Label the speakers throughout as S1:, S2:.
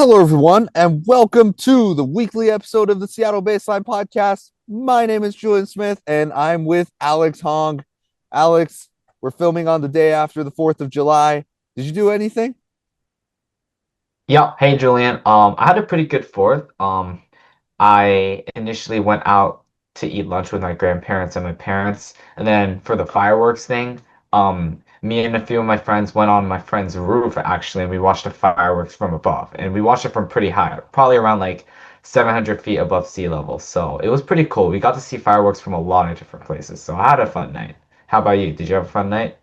S1: Hello, everyone, and welcome to the weekly episode of the Seattle Baseline Podcast. My name is Julian Smith, and I'm with Alex Hong. Alex, we're filming on the day after the 4th of July. Did you do anything?
S2: Yeah, hey Julian. I had a pretty good fourth. I initially went out to eat lunch with my grandparents and my parents, and then for the fireworks thing, me and a few of my friends went on my friend's roof actually, and we watched the fireworks from above, and we watched it from pretty high, probably around like 700 feet above sea level. So it was pretty cool. We got to see fireworks from a lot of different places. So I had a fun night. How about you? Did you have a fun night?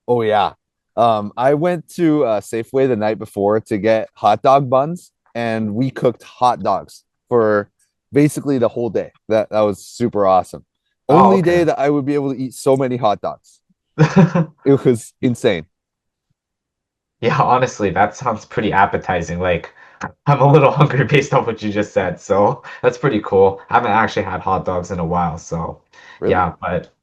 S1: Oh, yeah. I went to Safeway the night before to get hot dog buns, and we cooked hot dogs for basically the whole day. That was super awesome.
S2: Oh,
S1: Only day
S2: okay.
S1: that I would be able to eat so many hot dogs. It was insane.
S2: Yeah, honestly, that sounds pretty appetizing. Like, I'm a little hungry based on what you just said, so that's pretty cool. I haven't actually had hot dogs in a while, so
S1: Really?
S2: yeah. But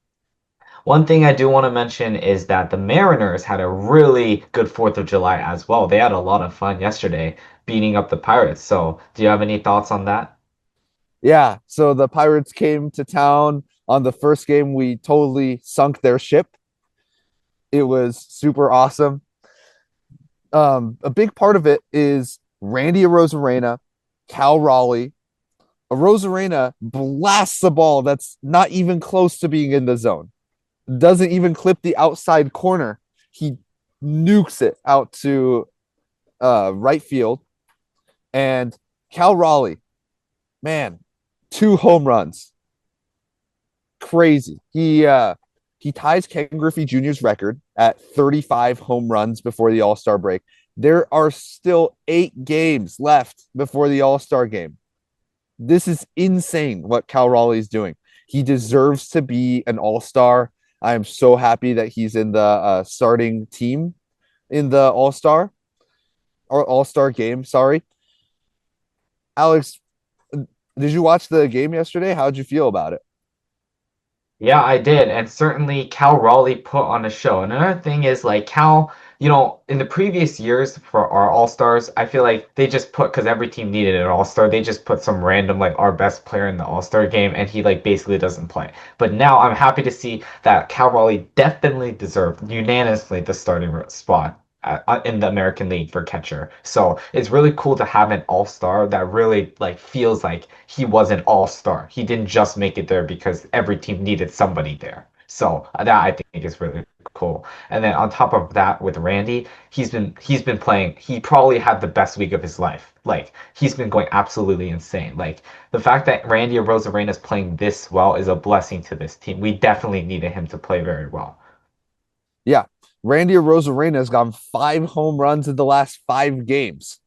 S2: one thing I do want to mention is that the Mariners had a really good 4th of July as well. They had a lot of fun yesterday beating up the Pirates. So, do you have any thoughts on that?
S1: Yeah. So the Pirates came to town on the first game. We totally sunk their ship. It was super awesome. A big part of it is Randy Arozarena, Cal Raleigh. Arozarena blasts the ball that's not even close to being in the zone. Doesn't even clip the outside corner. He nukes it out to right field. And Cal Raleigh, man, two home runs. Crazy. He ties Ken Griffey Jr.'s record at 35 home runs before the All-Star break. There are still 8 games left before the All-Star game. This is insane what Cal Raleigh is doing. He deserves to be an All-Star. I am so happy that he's in the starting team in the All-Star game. Sorry, Alex. Did you watch the game yesterday? How'd you feel about it?
S2: Yeah, I did, and certainly Cal Raleigh put on a show. And another thing is like Cal, in the previous years for our All-Stars, I feel like they just put because every team needed an All-Star, they just put some random like our best player in the All-Star game, and he like basically doesn't play. But now I'm happy to see that Cal Raleigh definitely deserved unanimously the starting spot in the American League for catcher. So it's really cool to have an all-star that really like feels like he was an all-star. He didn't just make it there because every team needed somebody there. So that I think is really cool. And then on top of that, with Randy, he's been playing. He probably had the best week of his life. Like he's been going absolutely insane. Like the fact that Randy Arozarena is playing this well is a blessing to this team. We definitely needed him to play very well.
S1: Yeah, Randy Arozarena has gotten 5 home runs in the last 5 games.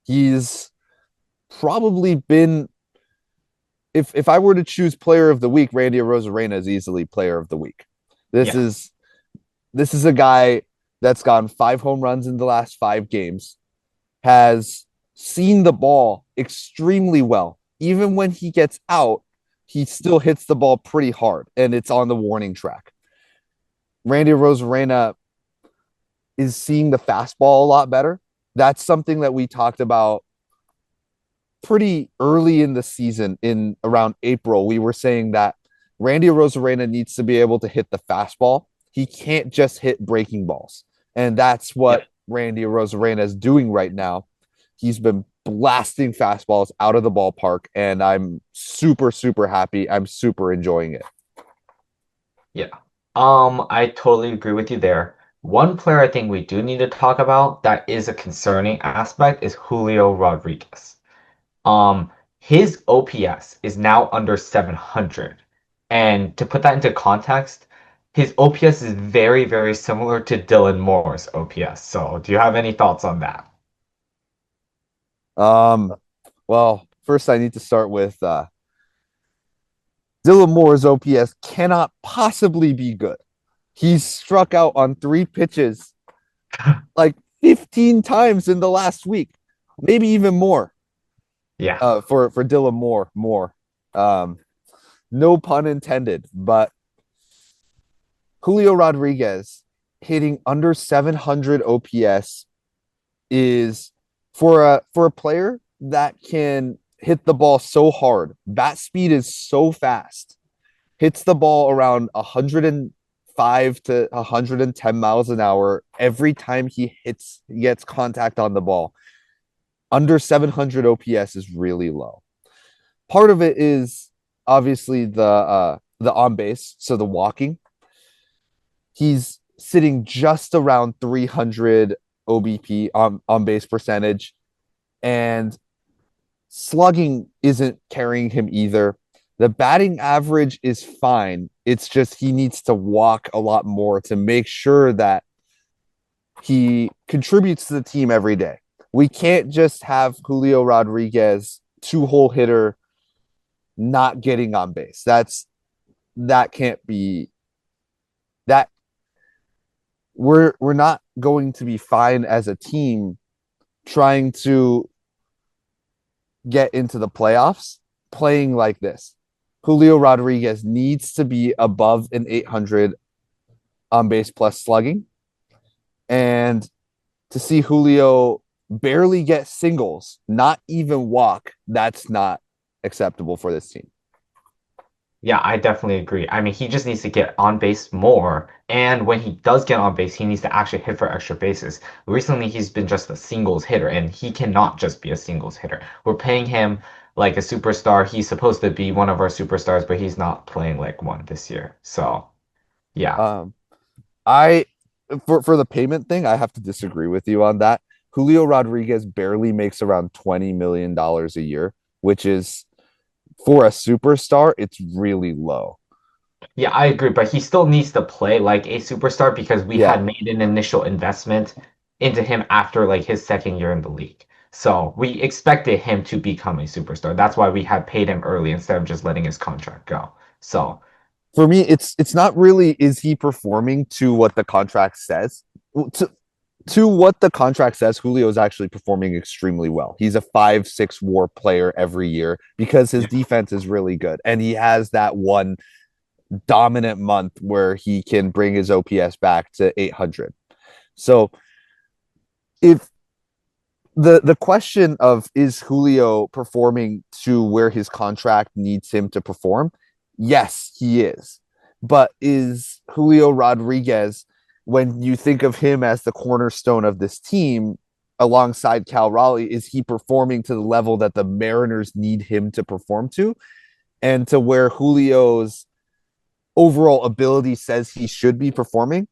S1: He's probably been if I were to choose player of the week, Randy Arozarena is easily player of the week. This
S2: Yeah.
S1: is this is a guy that's gotten 5 home runs in the last 5 games, has seen the ball extremely well. Even when he gets out, he still hits the ball pretty hard and it's on the warning track. Randy Rosarena is seeing the fastball a lot better. That's something that we talked about pretty early in the season in around April. We were saying that Randy Rosarena needs to be able to hit the fastball. He can't just hit breaking balls. And that's
S2: Yeah.
S1: what Randy Rosarena is doing right now. He's been blasting fastballs out of the ballpark, and I'm super, super happy. I'm super enjoying it.
S2: Yeah. I totally agree with you there. One player I think we do need to talk about that is a concerning aspect is Julio Rodriguez. Um, his OPS is now under 700. And to put that into context, his OPS is very, very similar to Dylan Moore's OPS. So, do you have any thoughts on that?
S1: Um, well, first I need to start with Dylan Moore's OPS cannot possibly be good. He's struck out on 3 pitches like 15 times in the last week, maybe even more.
S2: Yeah.
S1: For Dylan Moore. Um, no pun intended, but Julio Rodriguez hitting under 700 OPS is For a player that can hit the ball so hard, bat speed is so fast, hits the ball around 105 to 110 miles an hour every time he gets contact on the ball. Under 700 OPS is really low. Part of it is obviously the on base, so the walking. He's sitting just around 300 OBP on base percentage, and slugging isn't carrying him either. The batting average is fine. It's just he needs to walk a lot more to make sure that he contributes to the team every day. We can't just have Julio Rodriguez, two-hole hitter, not getting on base. That can't be that we're not going to be fine as a team trying to get into the playoffs playing like this. Julio Rodriguez needs to be above an 800 on base plus slugging. And to see Julio barely get singles, not even walk, that's not acceptable for this team.
S2: Yeah, I definitely agree. I mean, he just needs to get on base more. And when he does get on base, he needs to actually hit for extra bases. Recently, he's been just a singles hitter, and he cannot just be a singles hitter. We're paying him like a superstar. He's supposed to be one of our superstars, but he's not playing like one this year. So, yeah.
S1: Um, I for the payment thing, I have to disagree with you on that. Julio Rodriguez barely makes around $20 million a year, which is for a superstar, it's really low.
S2: Yeah, I agree, but he still needs to play like a superstar because we
S1: Yeah.
S2: had made an initial investment into him after like his second year in the league. So we expected him to become a superstar. That's why we had paid him early instead of just letting his contract go. So
S1: For me, it's not really is he performing to what the contract says. To to what the contract says, Julio is actually performing extremely well. He's a 5-6 WAR player every year because his
S2: yeah.
S1: defense is really good, and he has that one dominant month where he can bring his OPS back to 800. So if the question of is Julio performing to where his contract needs him to perform? Yes, he is. But is Julio Rodriguez, when you think of him as the cornerstone of this team alongside Cal Raleigh, is he performing to the level that the Mariners need him to perform to and to where Julio's overall ability says he should be performing?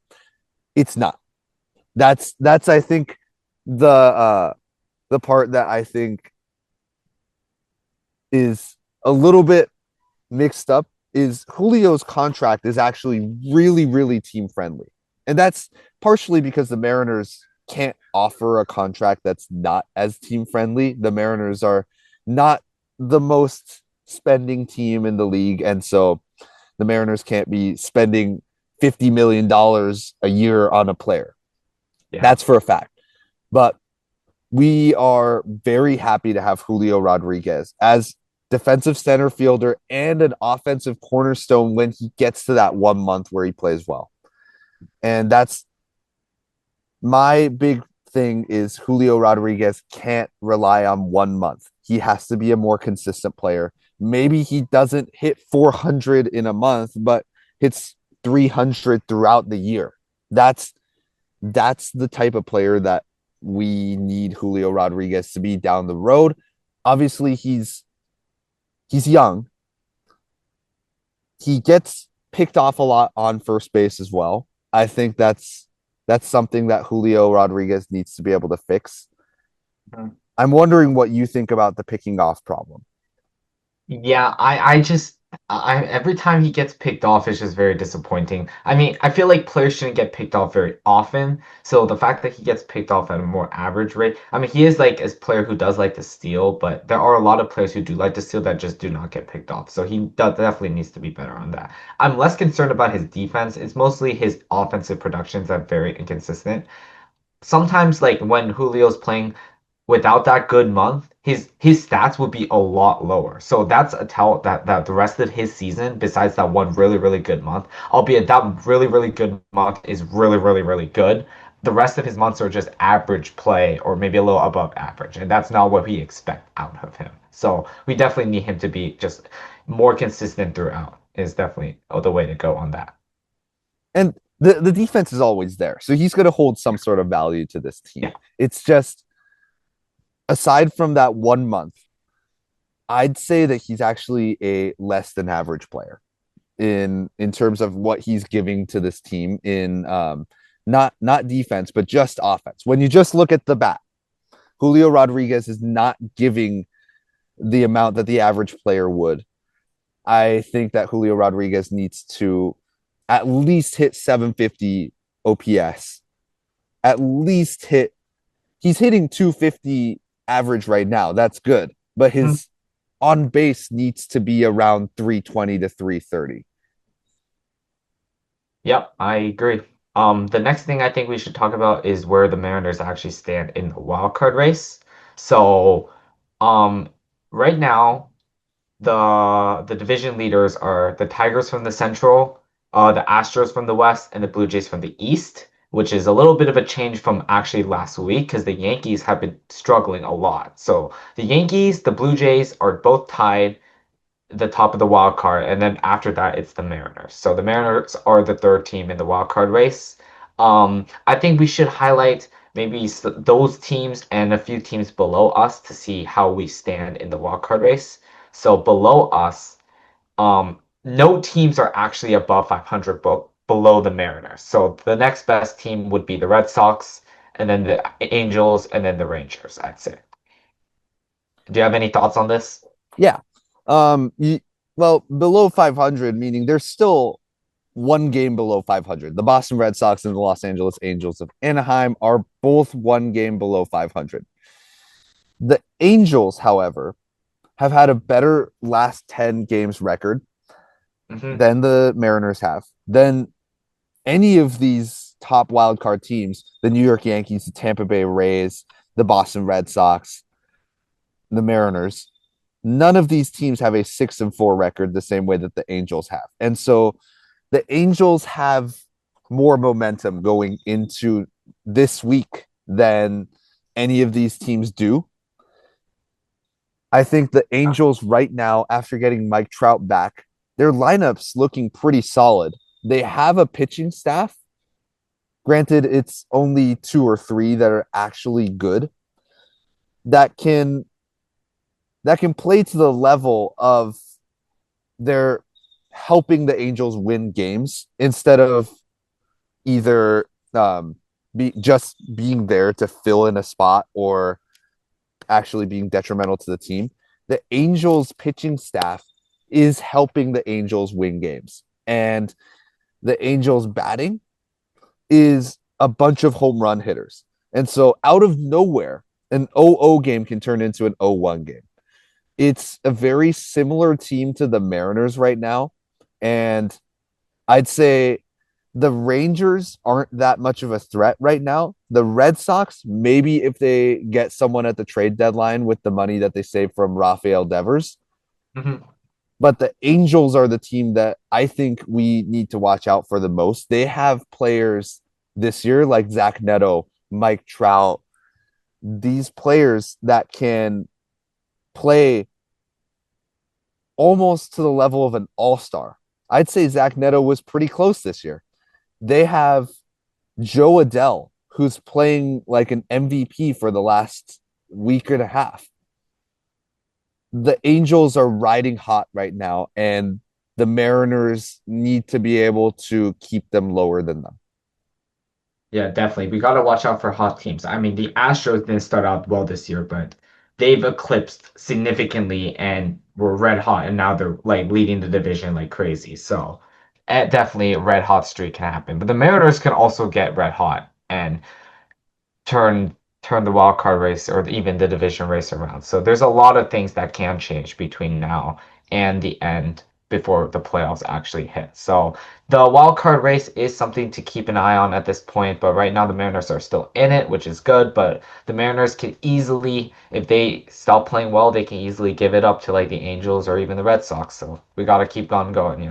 S1: It's not. That's I think the part that I think is a little bit mixed up is Julio's contract is actually really, really team friendly. And that's partially because the Mariners can't offer a contract that's not as team friendly. The Mariners are not the most spending team in the league. And so the Mariners can't be spending $50 million a year on a player.
S2: Yeah.
S1: That's for a fact. But we are very happy to have Julio Rodriguez as defensive center fielder and an offensive cornerstone when he gets to that 1 month where he plays well. And that's my big thing is Julio Rodriguez can't rely on 1 month. He has to be a more consistent player. Maybe he doesn't hit 400 in a month, but hits 300 throughout the year. That's that's the type of player that we need Julio Rodriguez to be down the road. Obviously, he's young. He gets picked off a lot on first base as well. I think that's something that Julio Rodriguez needs to be able to fix. I'm wondering what you think about the picking off problem.
S2: Yeah, I just every time he gets picked off it's just very disappointing. I mean, I feel like players shouldn't get picked off very often. So the fact that he gets picked off at a more average rate, I mean, he is like a player who does like to steal, but there are a lot of players who do like to steal that just do not get picked off. So he definitely needs to be better on that. I'm less concerned about his defense. It's mostly his offensive productions that are very inconsistent. Sometimes like when Julio's playing without that good month, his stats would be a lot lower. So that's a tell that the rest of his season, besides that one really, really good month, albeit that really, really good month is really, really, really good. the rest of his months are just average play or maybe a little above average, and that's not what we expect out of him. So we definitely need him to be just more consistent throughout. Is definitely the way to go on that.
S1: And the defense is always there, so he's going to hold some sort of value to this team.
S2: Yeah.
S1: It's just aside from that 1 month, I'd say that he's actually a less than average player in terms of what he's giving to this team in not defense, but just offense. When you just look at the bat, Julio Rodriguez is not giving the amount that the average player would. I think that Julio Rodriguez needs to at least hit 750 OPS. At least hit he's hitting 250 average right now. That's good. But
S2: Mhm.
S1: his on base needs to be around 320 to 330.
S2: Yep, I agree. The next thing I think we should talk about is where the Mariners actually stand in the wild card race. So, um, right now, the division leaders are the Tigers from the Central, the Astros from the West, and the Blue Jays from the East, which is a little bit of a change from actually last week because the Yankees have been struggling a lot. So the Yankees, the Blue Jays are both tied the top of the wild card, and then after that, it's the Mariners. So the Mariners are the third team in the wild card race. I think we should highlight maybe those teams and a few teams below us to see how we stand in the wild card race. So below us, no teams are actually above 500 below the Mariners. So the next best team would be the Red Sox, and then the Angels, and then the Rangers, I'd say. Do you have any thoughts on this?
S1: Yeah. You, well, below 500, meaning there's still one game below 500. The Boston Red Sox and the Los Angeles Angels of Anaheim are both one game below 500. The Angels, however, have had a better last 10 games record
S2: Hmm.
S1: than the Mariners have, than any of these top wildcard teams, the New York Yankees, the Tampa Bay Rays, the Boston Red Sox, the Mariners. None of these teams have a 6-4 record the same way that the Angels have. And so the Angels have more momentum going into this week than any of these teams do. I think the Angels right now, after getting Mike Trout back, their lineup's looking pretty solid. They have a pitching staff. Granted, it's only two or three that are actually good that can play to the level of they're helping the Angels win games instead of either just being there to fill in a spot or actually being detrimental to the team. The Angels pitching staff is helping the Angels win games. And the Angels batting is a bunch of home run hitters. And so out of nowhere, an 0-0 game can turn into an 0-1 game. It's a very similar team to the Mariners right now. And I'd say the Rangers aren't that much of a threat right now. The Red Sox, maybe if they get someone at the trade deadline with the money that they save from Rafael Devers.
S2: Hmm.
S1: But the Angels are the team that I think we need to watch out for the most. They have players this year like Zach Neto, Mike Trout, these players that can play almost to the level of an all-star. I'd say Zach Neto was pretty close this year. They have Joe Adell, who's playing like an MVP for the last week and a half. The Angels are riding hot right now, and the Mariners need to be able to keep them lower than them.
S2: Yeah, definitely. We got to watch out for hot teams. I mean, the Astros didn't start out well this year, but they've eclipsed significantly and were red hot, and now they're like leading the division like crazy. So, definitely a red hot streak can happen. But the Mariners can also get red hot and turn the wild card race or even the division race around. So there's a lot of things that can change between now and the end before the playoffs actually hit. So the wild card race is something to keep an eye on at this point, but right now the Mariners are still in it, which is good, but the Mariners can easily, if they stop playing well, they can easily give it up to like the Angels or even the Red Sox. So we got to keep on going.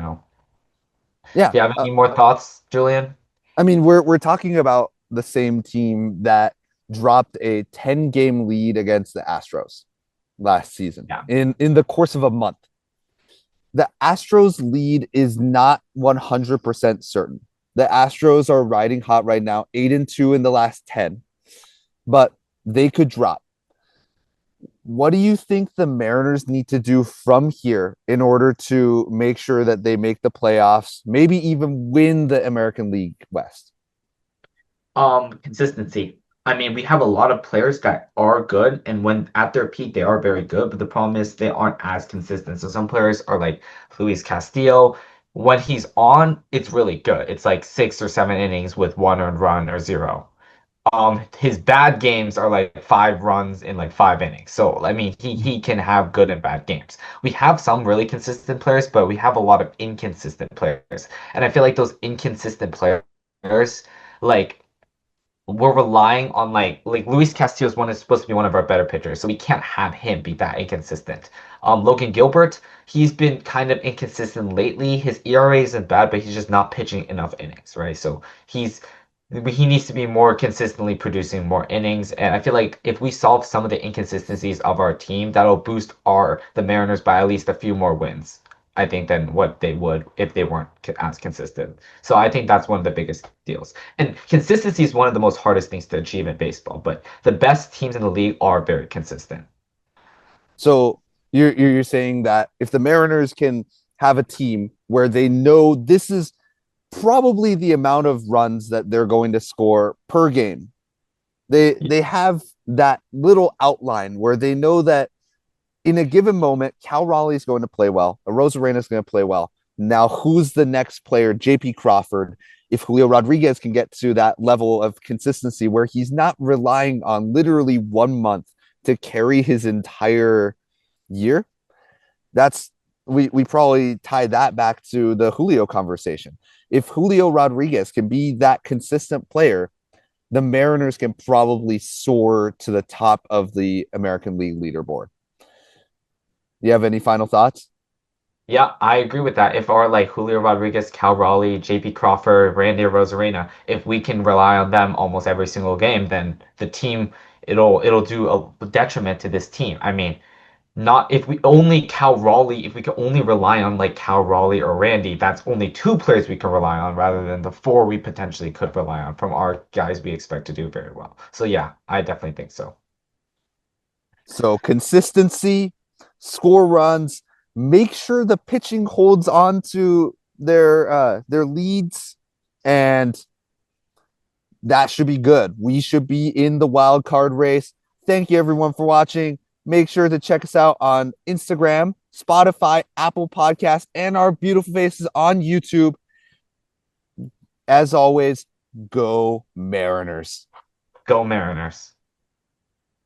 S1: Yeah,
S2: Do you have any more thoughts, Julian?
S1: I mean we're talking about the same team that dropped a 10-game lead against the Astros last season
S2: Yeah.
S1: in the course of a month. The Astros lead is not 100% certain. The Astros are riding hot right now, 8-2 in the last 10, but they could drop. What do you think the Mariners need to do from here in order to make sure that they make the playoffs, maybe even win the American League West?
S2: Consistency. I mean, we have a lot of players that are good, and when at their peak, they are very good. But the problem is they aren't as consistent. So some players are like Luis Castillo. When he's on, it's really good. It's like 6 or 7 innings with one earned run or zero. His bad games are like 5 runs in like 5 innings. So I mean, he can have good and bad games. We have some really consistent players, but we have a lot of inconsistent players, and I feel like those inconsistent players, like we're relying on like Luis Castillo is supposed to be one of our better pitchers, so we can't have him be that inconsistent. Logan Gilbert, he's been kind of inconsistent lately. His ERA isn't bad, but he's just not pitching enough innings, right? So he needs to be more consistently producing more innings, and I feel like if we solve some of the inconsistencies of our team, that'll boost the Mariners by at least a few more wins. I think than what they would if they weren't as consistent. So I think that's one of the biggest deals. And consistency is one of the most hardest things to achieve in baseball, but the best teams in the league are very consistent.
S1: So you're saying that if the Mariners can have a team where they know this is probably the amount of runs that they're going to score per game, they have that little outline where they know that in a given moment, Cal Raleigh is going to play well, Arozarena is going to play well. Now, who's the next player? JP Crawford. If Julio Rodriguez can get to that level of consistency where he's not relying on literally 1 month to carry his entire year, that's we probably tie that back to the Julio conversation. If Julio Rodriguez can be that consistent player, the Mariners can probably soar to the top of the American League leaderboard. Do you have any final thoughts?
S2: Yeah, I agree with that. If our like Julio Rodriguez, Cal Raleigh, JP Crawford, Randy Rosarena, if we can rely on them almost every single game, then the team it'll do a detriment to this team. I mean, not if we only Cal Raleigh, if we could only rely on like Cal Raleigh or Randy, that's only 2 players we can rely on rather than the 4 we potentially could rely on from our guys we expect to do very well. So yeah, I definitely think so.
S1: So consistency, score runs, make sure the pitching holds on to their leads, and that should be good. We should be in the wild card race. Thank you everyone for watching. Make sure to check us out on Instagram, Spotify, Apple Podcasts, and our beautiful faces on YouTube. As always, go Mariners.
S2: Go Mariners.